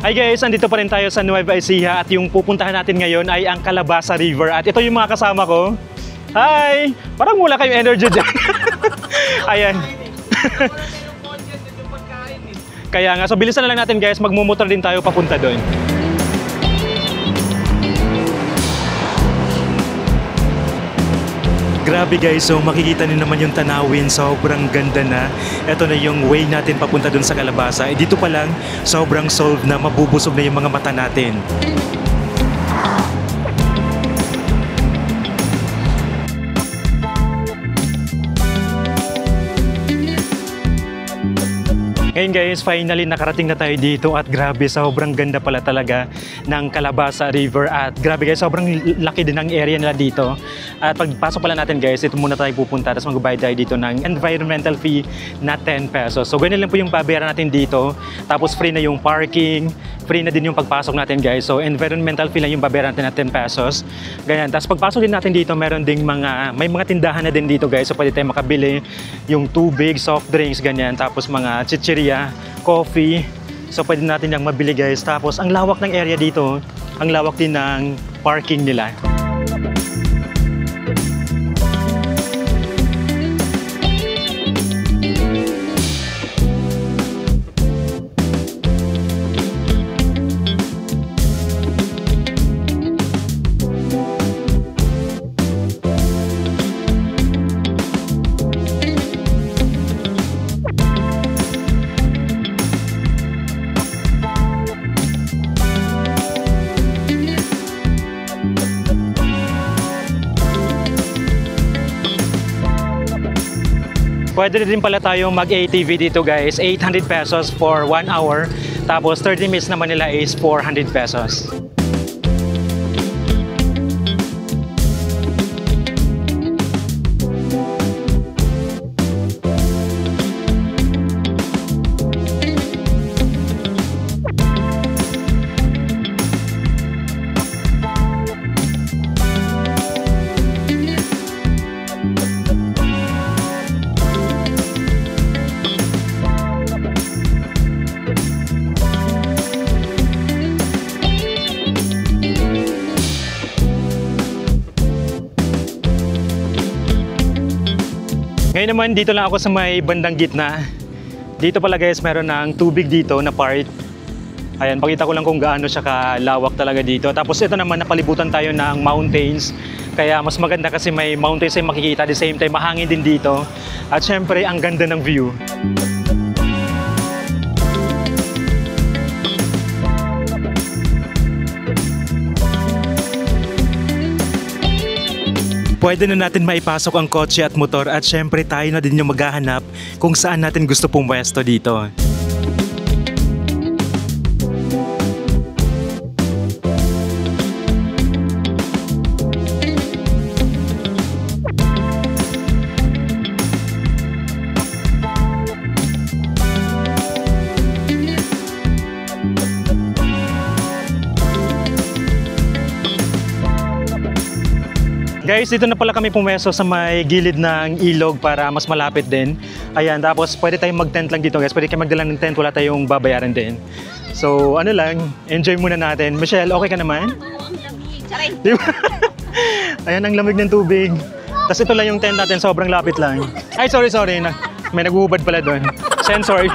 Hi guys, andito pa rin tayo sa Nueva Ecija at yung pupuntahan natin ngayon ay ang Calabasa River at ito yung mga kasama ko. Hi! Parang wala kayong energy dyan. Ayan. Kaya nga, so bilisan na lang natin guys, magmumotor din tayo papunta doon. Grabe guys, so makikita niyo naman yung tanawin, sobrang ganda na. Ito na yung way natin papunta dun sa Calabasa. Dito pa lang, sobrang solve na, mabubusog na yung mga mata natin. Ngayon guys, finally nakarating na tayo dito at grabe, sobrang ganda pala talaga ng Calabasa River at grabe guys, sobrang laki din ng area nila dito. At pagpasok pala natin guys, ito muna tayo pupunta tapos magbabayad tayo dito ng environmental fee na 10 pesos. So ganyan lang po yung babayaran natin dito, tapos free na yung parking, free na din yung pagpasok natin guys. So environmental fee lang yung babayaran natin na 10 pesos. Ganyan, tapos pagpasok din natin dito, meron ding may mga tindahan na din dito guys. So pwede tayo makabili yung tubig, soft drinks, ganyan, tapos mga chichirya, coffee. So pwede natin yung mabili guys. Tapos ang lawak ng area dito, ang lawak din ng parking nila. Pwede din pala tayong mag-ATV dito guys, 800 pesos for 1 hour. Tapos 30 minutes naman nila is 400 pesos. Ngayon naman, dito lang ako sa may bandang gitna. Dito pala guys, meron ng tubig dito na part. Ayan, pakita ko lang kung gaano siya kalawak talaga dito. Tapos ito naman, napalibutan tayo ng mountains. Kaya mas maganda kasi may mountains ay makikita. At the same time, mahangin din dito. At syempre, ang ganda ng view. Pwede na natin maipasok ang kotse at motor at syempre tayo na din yung maghahanap kung saan natin gusto pumwesto dito. Guys, dito na pala kami pumeso sa may gilid ng ilog para mas malapit din. Ayan, tapos pwede tayong mag-tent lang dito guys. Pwede kayo magdala ng tent, wala tayong babayaran din. So, ano lang, enjoy muna natin. Michelle, okay ka naman? Diba? Ayan, ang lamig ng tubig. Tapos ito lang yung tent natin, sobrang lapit lang. Ay, sorry. May naguhubad pala doon. Sensor.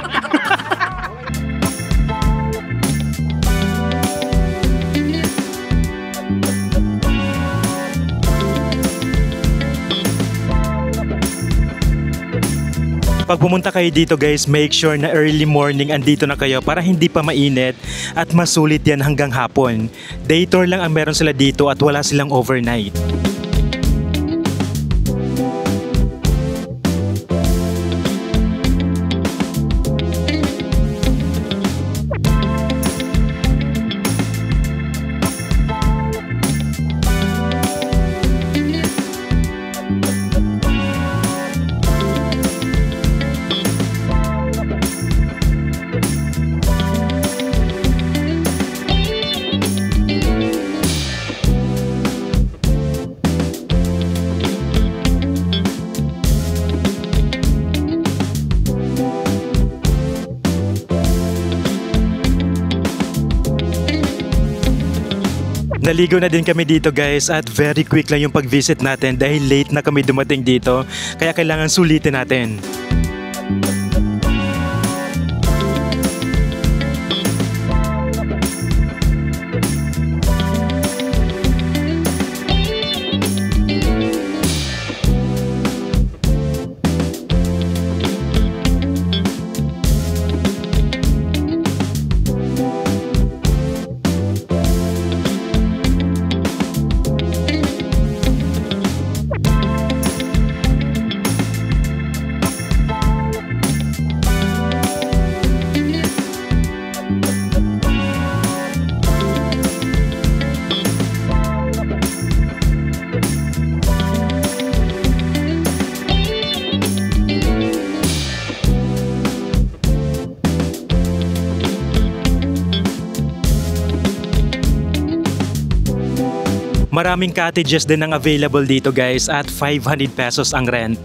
Pag pumunta kayo dito guys, make sure na early morning andito na kayo para hindi pa mainit at masulit yan hanggang hapon. Day tour lang ang meron sila dito at wala silang overnight. Naligo na din kami dito guys at very quick lang yung pag-visit natin dahil late na kami dumating dito. Kaya kailangan sulitin natin. Maraming cottages din ang available dito guys at 500 pesos ang rent.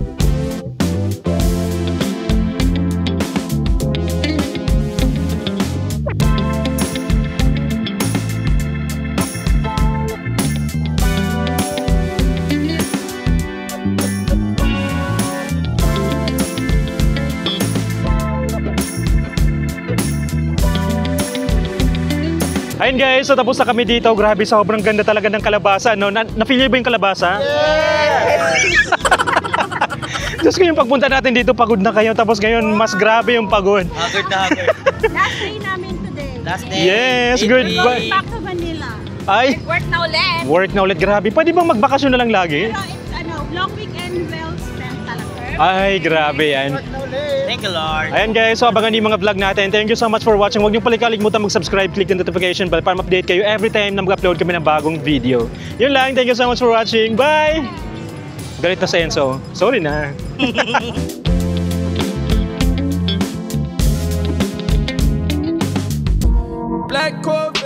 Ayun guys, so tapos na kami dito. Grabe, sobrang ganda talaga ng kalabasa. No? Na-feel niyo ba yung kalabasa? Yes! Diyos ko, yung pagpunta natin dito, pagod na kayo. Tapos ngayon, mas grabe yung pagod. Hagod na hagod. Last day namin today. Last day. Yes, goodbye. Back to Manila. Ay, Work na ulit. work na ulit. Grabe, pwede bang magbakasyon na lang lagi? Pero it's long weekend well spent talaga. Ay, grabe yan. Thank you, Lord. Ayan guys, so abangan yung mga vlog natin. Thank you so much for watching. Huwag niyo pala kalimutan mag-subscribe, click the notification bell para ma-update kayo every time na mag-upload kami ng bagong video. Yun lang, thank you so much for watching. Bye! Galit na sa Enzo. Sorry na. Black Corvette.